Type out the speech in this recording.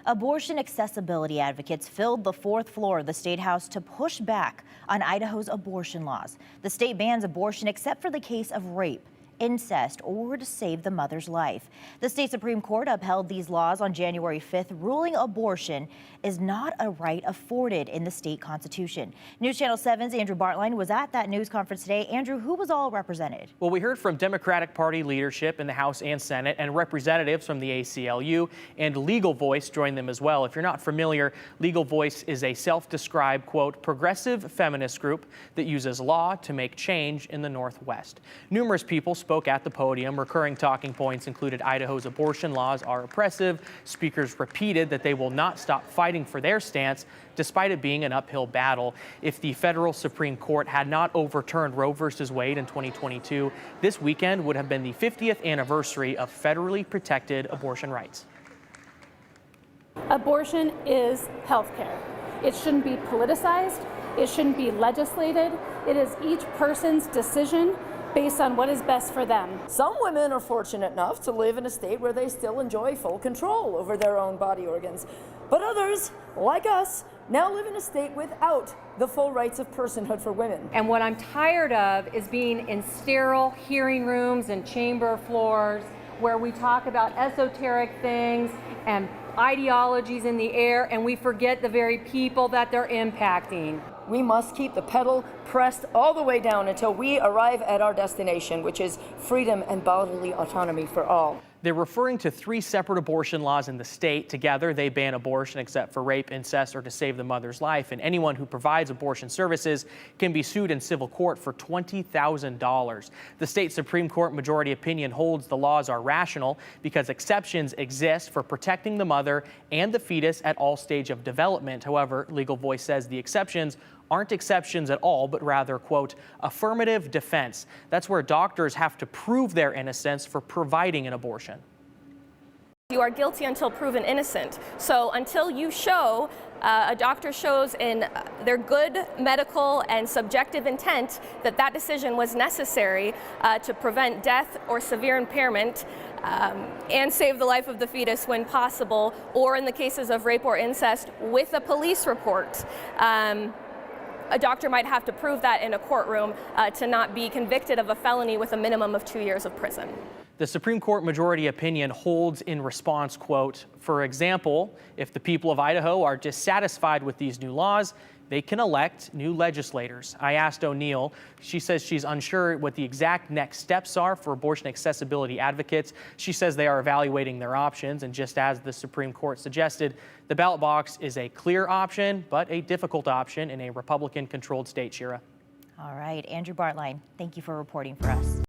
Abortion accessibility advocates filled the fourth floor of the State House to push back on Idaho's abortion laws. The state bans abortion except for the case of rape, incest, or to save the mother's life. The state Supreme Court upheld these laws on January 5th, ruling abortion is not a right afforded in the state constitution. News Channel 7's Andrew Bartline was at that news conference today. Andrew, who was all represented? Well, we heard from Democratic Party leadership in the House and Senate, and representatives from the ACLU, and Legal Voice joined them as well. If you're not familiar, Legal Voice is a self-described, quote, progressive feminist group that uses law to make change in the Northwest. Numerous people spoke at the podium. Recurring talking points included Idaho's abortion laws are oppressive. Speakers repeated that they will not stop fighting for their stance, despite it being an uphill battle. If the federal Supreme Court had not overturned Roe v. Wade in 2022, this weekend would have been the 50th anniversary of federally protected abortion rights. Abortion is health care. It shouldn't be politicized. It shouldn't be legislated. It is each person's decision based on what is best for them. Some women are fortunate enough to live in a state where they still enjoy full control over their own body organs. But others, like us, now live in a state without the full rights of personhood for women. And what I'm tired of is being in sterile hearing rooms and chamber floors where we talk about esoteric things and ideologies in the air, and we forget the very people that they're impacting. We must keep the pedal pressed all the way down until we arrive at our destination, which is freedom and bodily autonomy for all. They're referring to 3 separate abortion laws in the state. Together, they ban abortion except for rape, incest, or to save the mother's life. And anyone who provides abortion services can be sued in civil court for $20,000. The state Supreme Court majority opinion holds the laws are rational because exceptions exist for protecting the mother and the fetus at all stage of development. However, Legal Voice says the exceptions aren't exceptions at all, but rather, quote, affirmative defense. That's where doctors have to prove their innocence for providing an abortion. You are guilty until proven innocent. So until you show, a doctor shows in their good medical and subjective intent that that decision was necessary to prevent death or severe impairment and save the life of the fetus when possible, or in the cases of rape or incest with a police report. A doctor might have to prove that in a courtroom to not be convicted of a felony with a minimum of 2 years of prison. The Supreme Court majority opinion holds in response, quote, for example, if the people of Idaho are dissatisfied with these new laws, they can elect new legislators. I asked O'Neill. She says she's unsure what the exact next steps are for abortion accessibility advocates. She says they are evaluating their options, and just as the Supreme Court suggested, the ballot box is a clear option, but a difficult option in a Republican-controlled state, Shira. All right, Andrew Bartline, thank you for reporting for us.